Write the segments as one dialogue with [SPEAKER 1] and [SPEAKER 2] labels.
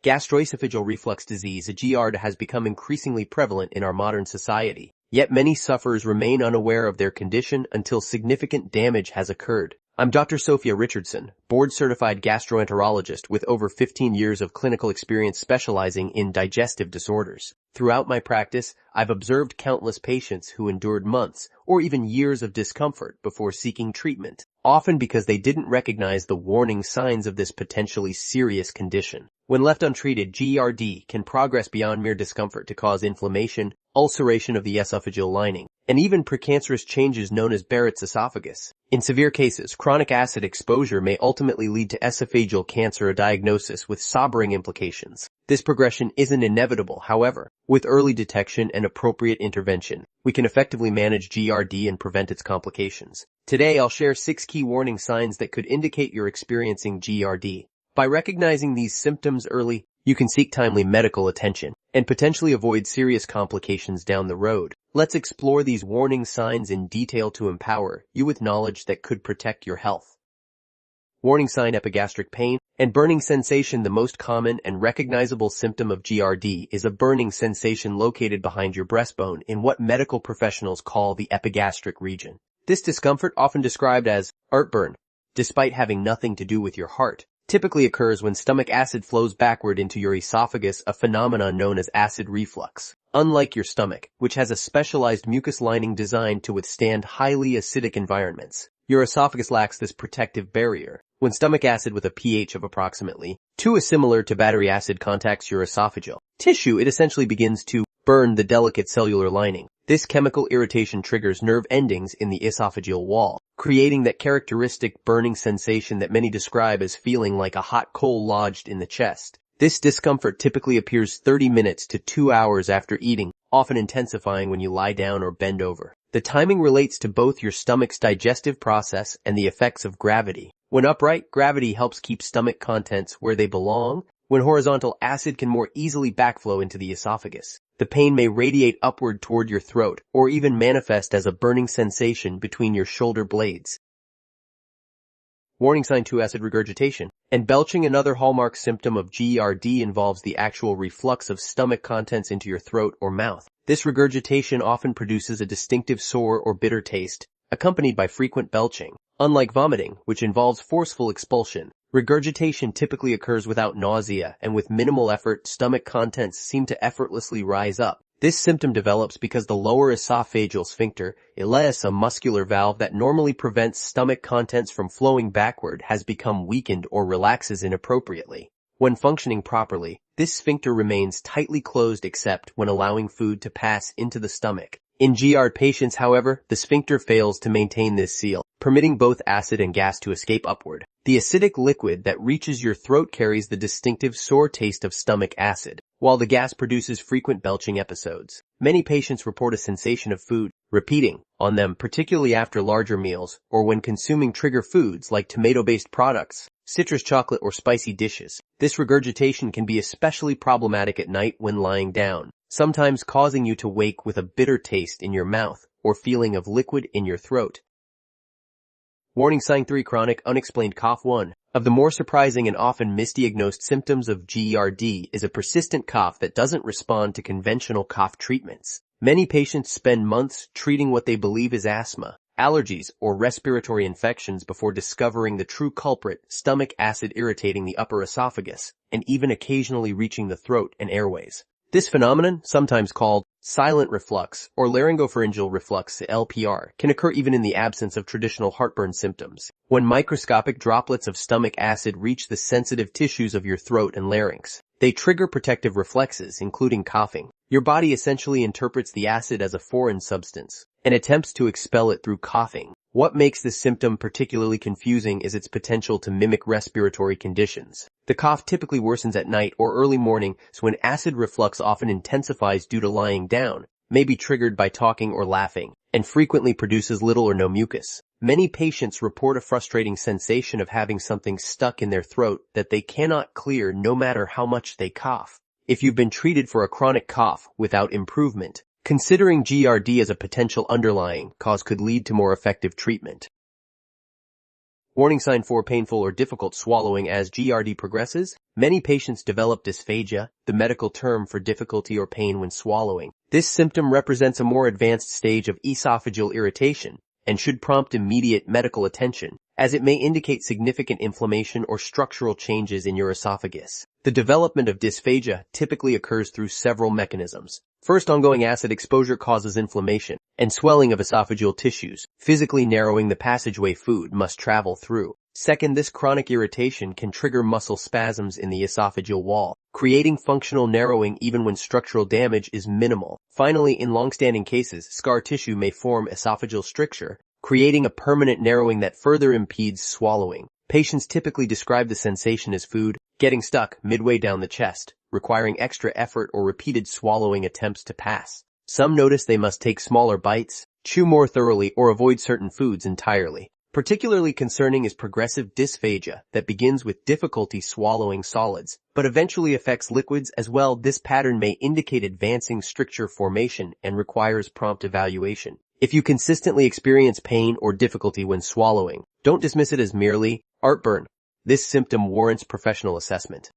[SPEAKER 1] Gastroesophageal reflux disease, a GERD, has become increasingly prevalent in our modern society. Yet many sufferers remain unaware of their condition until significant damage has occurred. I'm Dr. Sophia Richardson, board-certified gastroenterologist with over 15 years of clinical experience specializing in digestive disorders. Throughout my practice, I've observed countless patients who endured months or even years of discomfort before seeking treatment, often because they didn't recognize the warning signs of this potentially serious condition. When left untreated, GERD can progress beyond mere discomfort to cause inflammation, ulceration of the esophageal lining, and even precancerous changes known as Barrett's esophagus. In severe cases, chronic acid exposure may ultimately lead to esophageal cancer, a diagnosis with sobering implications. This progression isn't inevitable, however. With early detection and appropriate intervention, we can effectively manage GERD and prevent its complications. Today, I'll share 6 key warning signs that could indicate you're experiencing GERD. By recognizing these symptoms early, you can seek timely medical attention and potentially avoid serious complications down the road. Let's explore these warning signs in detail to empower you with knowledge that could protect your health. Warning sign: epigastric pain and burning sensation. The most common and recognizable symptom of GERD is a burning sensation located behind your breastbone in what medical professionals call the epigastric region. This discomfort, often described as heartburn, despite having nothing to do with your heart, typically occurs when stomach acid flows backward into your esophagus, a phenomenon known as acid reflux. Unlike your stomach, which has a specialized mucus lining designed to withstand highly acidic environments, your esophagus lacks this protective barrier. When stomach acid with a pH of approximately 2 is similar to battery acid contacts your esophageal tissue, it essentially begins to burn the delicate cellular lining. This chemical irritation triggers nerve endings in the esophageal wall, creating that characteristic burning sensation that many describe as feeling like a hot coal lodged in the chest. This discomfort typically appears 30 minutes to 2 hours after eating, often intensifying when you lie down or bend over. The timing relates to both your stomach's digestive process and the effects of gravity. When upright, gravity helps keep stomach contents where they belong. When horizontal, acid can more easily backflow into the esophagus. The pain may radiate upward toward your throat, or even manifest as a burning sensation between your shoulder blades. Warning sign 2: acid regurgitation and belching. Another hallmark symptom of GERD involves the actual reflux of stomach contents into your throat or mouth. This regurgitation often produces a distinctive sour or bitter taste, accompanied by frequent belching. Unlike vomiting, which involves forceful expulsion, regurgitation typically occurs without nausea, and with minimal effort, stomach contents seem to effortlessly rise up. This symptom develops because the lower esophageal sphincter, ileus, a muscular valve that normally prevents stomach contents from flowing backward, has become weakened or relaxes inappropriately. When functioning properly, this sphincter remains tightly closed except when allowing food to pass into the stomach. In GERD patients, however, the sphincter fails to maintain this seal, permitting both acid and gas to escape upward. The acidic liquid that reaches your throat carries the distinctive sour taste of stomach acid, while the gas produces frequent belching episodes. Many patients report a sensation of food repeating on them, particularly after larger meals or when consuming trigger foods like tomato-based products, citrus chocolate, or spicy dishes. This regurgitation can be especially problematic at night when lying down, sometimes causing you to wake with a bitter taste in your mouth or feeling of liquid in your throat. Warning sign 3: chronic unexplained cough. One of the more surprising and often misdiagnosed symptoms of GERD is a persistent cough that doesn't respond to conventional cough treatments. Many patients spend months treating what they believe is asthma, allergies, or respiratory infections before discovering the true culprit: stomach acid irritating the upper esophagus and even occasionally reaching the throat and airways. This phenomenon, sometimes called silent reflux or laryngopharyngeal reflux (LPR), can occur even in the absence of traditional heartburn symptoms. When microscopic droplets of stomach acid reach the sensitive tissues of your throat and larynx, they trigger protective reflexes, including coughing. Your body essentially interprets the acid as a foreign substance and attempts to expel it through coughing. What makes this symptom particularly confusing is its potential to mimic respiratory conditions. The cough typically worsens at night or early morning, so when acid reflux often intensifies due to lying down, may be triggered by talking or laughing, and frequently produces little or no mucus. Many patients report a frustrating sensation of having something stuck in their throat that they cannot clear no matter how much they cough. If you've been treated for a chronic cough without improvement, considering GERD as a potential underlying cause could lead to more effective treatment. Warning sign for painful or difficult swallowing. As GERD progresses, many patients develop dysphagia, the medical term for difficulty or pain when swallowing. This symptom represents a more advanced stage of esophageal irritation and should prompt immediate medical attention, as it may indicate significant inflammation or structural changes in your esophagus. The development of dysphagia typically occurs through several mechanisms. First, ongoing acid exposure causes inflammation and swelling of esophageal tissues, physically narrowing the passageway food must travel through. Second, this chronic irritation can trigger muscle spasms in the esophageal wall, creating functional narrowing even when structural damage is minimal. Finally, in long-standing cases, scar tissue may form esophageal stricture, creating a permanent narrowing that further impedes swallowing. Patients typically describe the sensation as food getting stuck midway down the chest, requiring extra effort or repeated swallowing attempts to pass. Some notice they must take smaller bites, chew more thoroughly, or avoid certain foods entirely. Particularly concerning is progressive dysphagia that begins with difficulty swallowing solids, but eventually affects liquids as well. This pattern may indicate advancing stricture formation and requires prompt evaluation. If you consistently experience pain or difficulty when swallowing, don't dismiss it as merely heartburn. This symptom warrants professional assessment.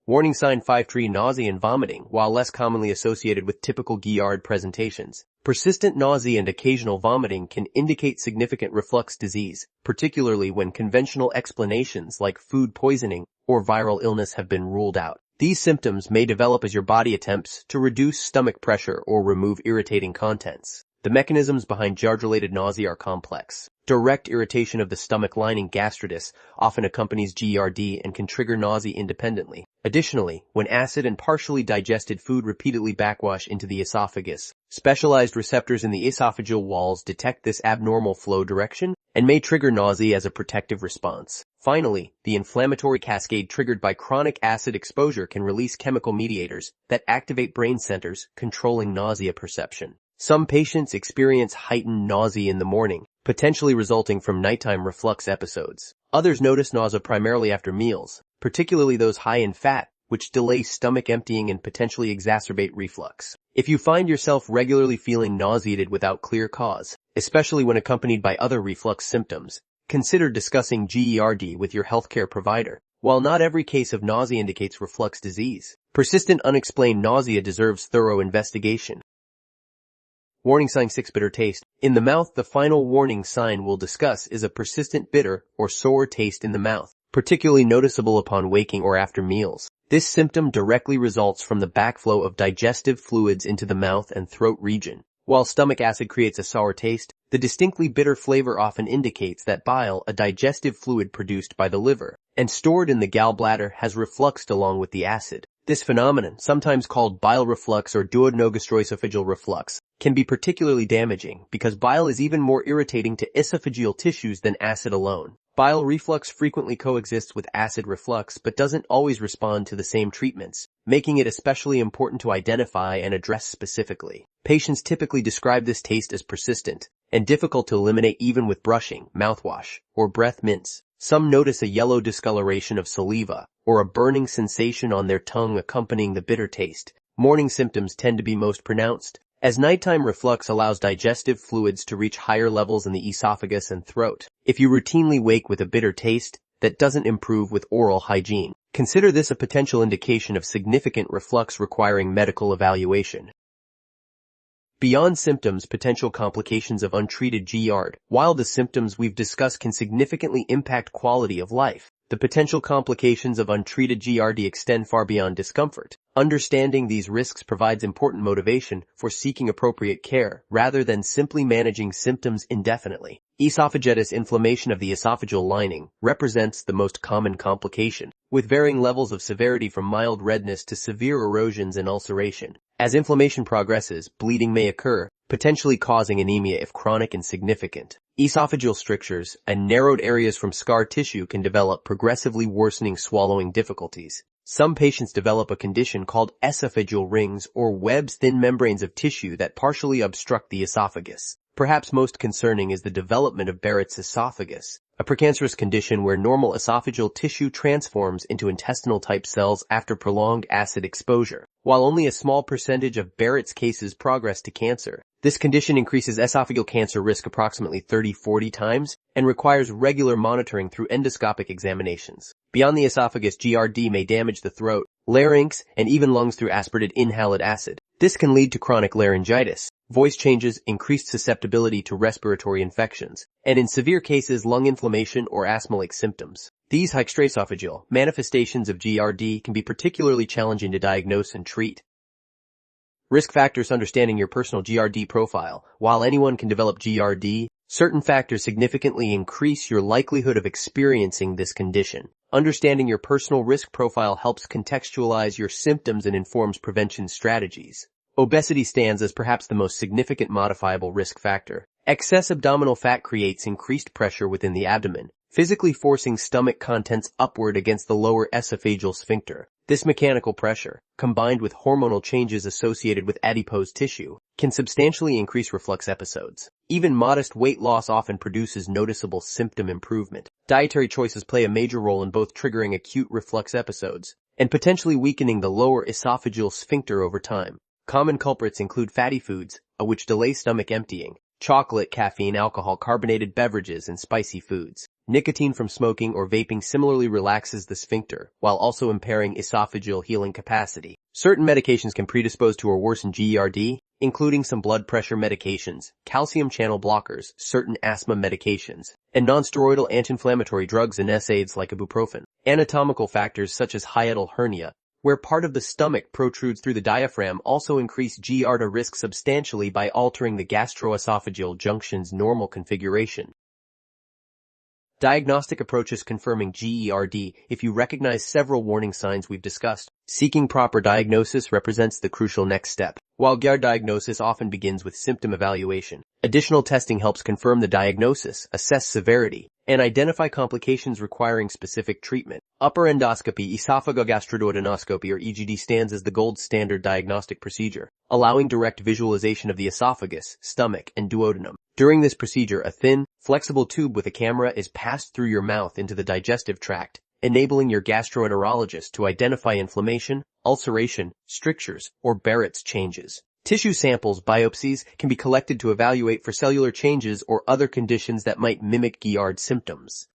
[SPEAKER 1] Warning sign 5. Nausea and vomiting. While less commonly associated with typical GERD presentations, persistent nausea and occasional vomiting can indicate significant reflux disease, particularly when conventional explanations like food poisoning or viral illness have been ruled out. These symptoms may develop as your body attempts to reduce stomach pressure or remove irritating contents. The mechanisms behind GERD-related nausea are complex. Direct irritation of the stomach lining gastritis often accompanies GERD and can trigger nausea independently. Additionally, when acid and partially digested food repeatedly backwash into the esophagus, specialized receptors in the esophageal walls detect this abnormal flow direction and may trigger nausea as a protective response. Finally, the inflammatory cascade triggered by chronic acid exposure can release chemical mediators that activate brain centers, controlling nausea perception. Some patients experience heightened nausea in the morning, potentially resulting from nighttime reflux episodes. Others notice nausea primarily after meals, particularly those high in fat, which delay stomach emptying and potentially exacerbate reflux. If you find yourself regularly feeling nauseated without clear cause, especially when accompanied by other reflux symptoms, consider discussing GERD with your healthcare provider. While not every case of nausea indicates reflux disease, persistent unexplained nausea deserves thorough investigation. Warning sign 6. Bitter taste. In the mouth, the final warning sign we'll discuss is a persistent bitter or sour taste in the mouth, particularly noticeable upon waking or after meals. This symptom directly results from the backflow of digestive fluids into the mouth and throat region. While stomach acid creates a sour taste, the distinctly bitter flavor often indicates that bile, a digestive fluid produced by the liver and stored in the gallbladder, has refluxed along with the acid. This phenomenon, sometimes called bile reflux or duodenogastроesophageal reflux, can be particularly damaging because bile is even more irritating to esophageal tissues than acid alone. Bile reflux frequently coexists with acid reflux but doesn't always respond to the same treatments, making it especially important to identify and address specifically. Patients typically describe this taste as persistent and difficult to eliminate even with brushing, mouthwash, or breath mints. Some notice a yellow discoloration of saliva or a burning sensation on their tongue accompanying the bitter taste. Morning symptoms tend to be most pronounced, as nighttime reflux allows digestive fluids to reach higher levels in the esophagus and throat. If you routinely wake with a bitter taste that doesn't improve with oral hygiene, consider this a potential indication of significant reflux requiring medical evaluation. Beyond symptoms, potential complications of untreated GERD. While the symptoms we've discussed can significantly impact quality of life, the potential complications of untreated GERD extend far beyond discomfort. Understanding these risks provides important motivation for seeking appropriate care rather than simply managing symptoms indefinitely. Esophagitis, inflammation of the esophageal lining, represents the most common complication, with varying levels of severity from mild redness to severe erosions and ulceration. As inflammation progresses, bleeding may occur, potentially causing anemia if chronic and significant. Esophageal strictures and narrowed areas from scar tissue can develop, progressively worsening swallowing difficulties. Some patients develop a condition called esophageal rings or webs, thin membranes of tissue that partially obstruct the esophagus. Perhaps most concerning is the development of Barrett's esophagus, a precancerous condition where normal esophageal tissue transforms into intestinal-type cells after prolonged acid exposure. While only a small percentage of Barrett's cases progress to cancer, This condition increases esophageal cancer risk approximately 30-40 times and requires regular monitoring through endoscopic examinations. Beyond the esophagus, GERD may damage the throat, larynx, and even lungs through aspirated inhaled acid. This can lead to chronic laryngitis, voice changes, increased susceptibility to respiratory infections, and in severe cases, lung inflammation or asthma-like symptoms. These hyperesophageal manifestations of GERD can be particularly challenging to diagnose and treat. Risk factors: understanding your personal GERD profile. While anyone can develop GERD, certain factors significantly increase your likelihood of experiencing this condition. Understanding your personal risk profile helps contextualize your symptoms and informs prevention strategies. Obesity stands as perhaps the most significant modifiable risk factor. Excess abdominal fat creates increased pressure within the abdomen, physically forcing stomach contents upward against the lower esophageal sphincter. This mechanical pressure, combined with hormonal changes associated with adipose tissue, can substantially increase reflux episodes. Even modest weight loss often produces noticeable symptom improvement. Dietary choices play a major role in both triggering acute reflux episodes and potentially weakening the lower esophageal sphincter over time. Common culprits include fatty foods, which delay stomach emptying, chocolate, caffeine, alcohol, carbonated beverages, and spicy foods. Nicotine from smoking or vaping similarly relaxes the sphincter, while also impairing esophageal healing capacity. Certain medications can predispose to or worsen GERD, including some blood pressure medications, calcium channel blockers, certain asthma medications, and nonsteroidal anti-inflammatory drugs and NSAIDs like ibuprofen. Anatomical factors such as hiatal hernia, where part of the stomach protrudes through the diaphragm, also increase GERD risk substantially by altering the gastroesophageal junction's normal configuration. Diagnostic approaches confirming GERD. If you recognize several warning signs we've discussed, seeking proper diagnosis represents the crucial next step. While GERD diagnosis often begins with symptom evaluation, additional testing helps confirm the diagnosis, assess severity, and identify complications requiring specific treatment. Upper endoscopy, esophagogastroduodenoscopy or EGD, stands as the gold standard diagnostic procedure, allowing direct visualization of the esophagus, stomach, and duodenum. During this procedure, a thin, flexible tube with a camera is passed through your mouth into the digestive tract, enabling your gastroenterologist to identify inflammation, ulceration, strictures, or Barrett's changes. Tissue samples, biopsies, can be collected to evaluate for cellular changes or other conditions that might mimic GERD symptoms.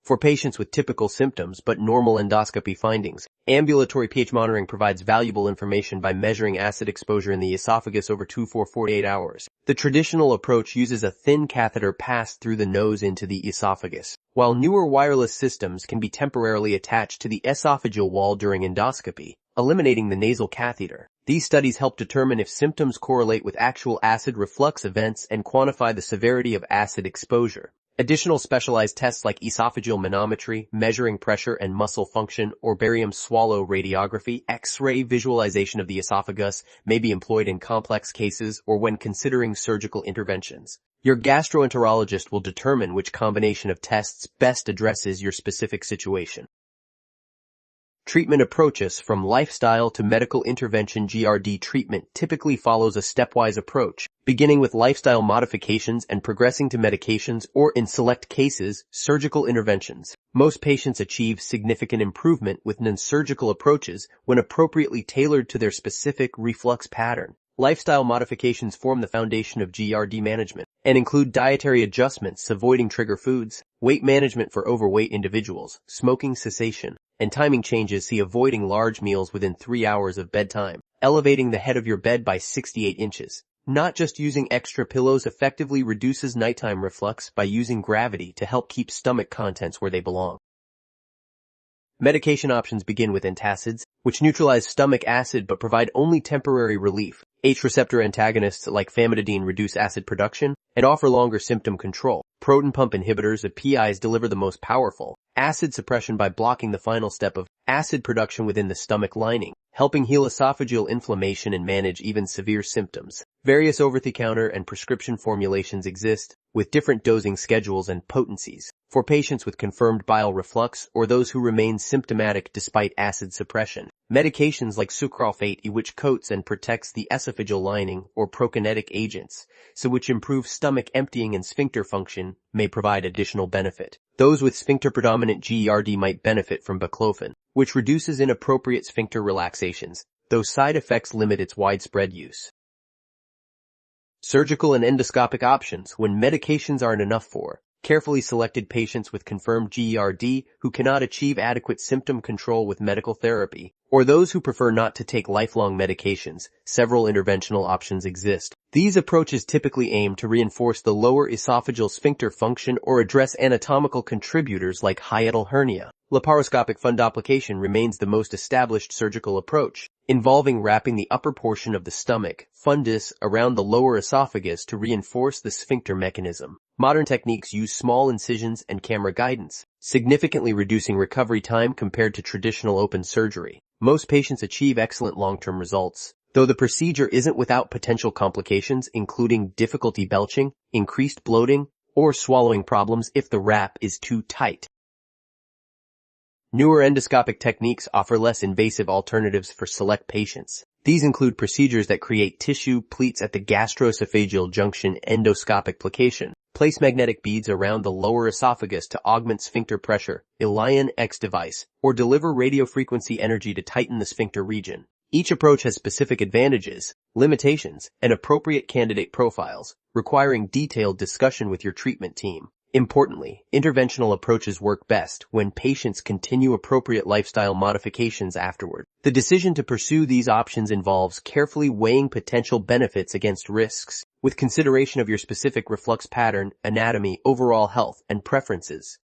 [SPEAKER 1] For patients with typical symptoms but normal endoscopy findings, ambulatory pH monitoring provides valuable information by measuring acid exposure in the esophagus over 48 hours. The traditional approach uses a thin catheter passed through the nose into the esophagus, while newer wireless systems can be temporarily attached to the esophageal wall during endoscopy, eliminating the nasal catheter. These studies help determine if symptoms correlate with actual acid reflux events and quantify the severity of acid exposure. Additional specialized tests like esophageal manometry, measuring pressure and muscle function, or barium swallow radiography, X-ray visualization of the esophagus, may be employed in complex cases or when considering surgical interventions. Your gastroenterologist will determine which combination of tests best addresses your specific situation. Treatment approaches: from lifestyle to medical intervention. GERD treatment typically follows a stepwise approach, beginning with lifestyle modifications and progressing to medications or, in select cases, surgical interventions. Most patients achieve significant improvement with non-surgical approaches when appropriately tailored to their specific reflux pattern. Lifestyle modifications form the foundation of GERD management and include dietary adjustments, avoiding trigger foods, weight management for overweight individuals, smoking cessation, and timing changes. See avoiding large meals within 3 hours of bedtime, elevating the head of your bed by 68 inches. Not just using extra pillows effectively reduces nighttime reflux by using gravity to help keep stomach contents where they belong. Medication options begin with antacids, which neutralize stomach acid but provide only temporary relief. H-receptor antagonists like famotidine reduce acid production and offer longer symptom control. Proton pump inhibitors of PIs deliver the most powerful acid suppression by blocking the final step of acid production within the stomach lining, helping heal esophageal inflammation and manage even severe symptoms. Various over-the-counter and prescription formulations exist, with different dosing schedules and potencies, for patients with confirmed bile reflux or those who remain symptomatic despite acid suppression. Medications like sucralfate, which coats and protects the esophageal lining, or prokinetic agents, which improve stomach emptying and sphincter function, may provide additional benefit. Those with sphincter-predominant GERD might benefit from baclofen, which reduces inappropriate sphincter relaxations, though side effects limit its widespread use. Surgical and endoscopic options when medications aren't enough for carefully selected patients with confirmed GERD who cannot achieve adequate symptom control with medical therapy, or those who prefer not to take lifelong medications. Several interventional options exist. These approaches typically aim to reinforce the lower esophageal sphincter function or address anatomical contributors like hiatal hernia. Laparoscopic fundoplication remains the most established surgical approach, involving wrapping the upper portion of the stomach, fundus, around the lower esophagus to reinforce the sphincter mechanism. Modern techniques use small incisions and camera guidance, significantly reducing recovery time compared to traditional open surgery. Most patients achieve excellent long-term results, though the procedure isn't without potential complications, including difficulty belching, increased bloating, or swallowing problems if the wrap is too tight. Newer endoscopic techniques offer less invasive alternatives for select patients. These include procedures that create tissue pleats at the gastroesophageal junction, endoscopic plication, place magnetic beads around the lower esophagus to augment sphincter pressure, Elian X device, or deliver radiofrequency energy to tighten the sphincter region. Each approach has specific advantages, limitations, and appropriate candidate profiles, requiring detailed discussion with your treatment team. Importantly, interventional approaches work best when patients continue appropriate lifestyle modifications afterward. The decision to pursue these options involves carefully weighing potential benefits against risks, with consideration of your specific reflux pattern, anatomy, overall health, and preferences.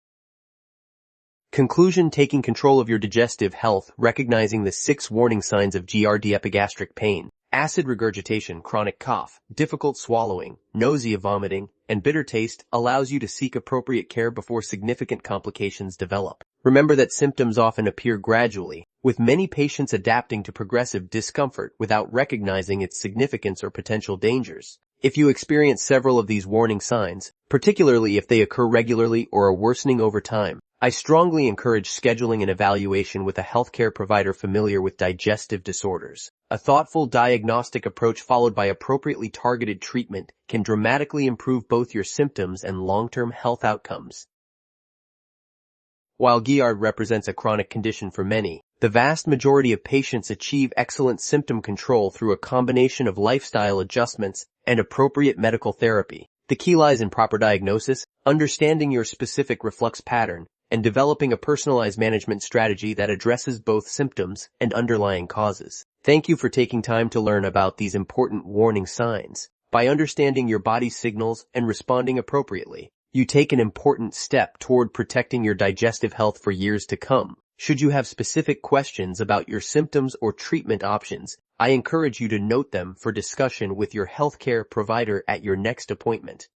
[SPEAKER 1] Conclusion: taking control of your digestive health, recognizing the 6 warning signs of GERD: epigastric pain, acid regurgitation, chronic cough, difficult swallowing, nausea, vomiting, and bitter taste allows you to seek appropriate care before significant complications develop. Remember that symptoms often appear gradually, with many patients adapting to progressive discomfort without recognizing its significance or potential dangers. If you experience several of these warning signs, particularly if they occur regularly or are worsening over time, I strongly encourage scheduling an evaluation with a healthcare provider familiar with digestive disorders. A thoughtful diagnostic approach followed by appropriately targeted treatment can dramatically improve both your symptoms and long-term health outcomes. While GERD represents a chronic condition for many, the vast majority of patients achieve excellent symptom control through a combination of lifestyle adjustments and appropriate medical therapy. The key lies in proper diagnosis, understanding your specific reflux pattern, and developing a personalized management strategy that addresses both symptoms and underlying causes. Thank you for taking time to learn about these important warning signs. By understanding your body's signals and responding appropriately, you take an important step toward protecting your digestive health for years to come. Should you have specific questions about your symptoms or treatment options, I encourage you to note them for discussion with your healthcare provider at your next appointment.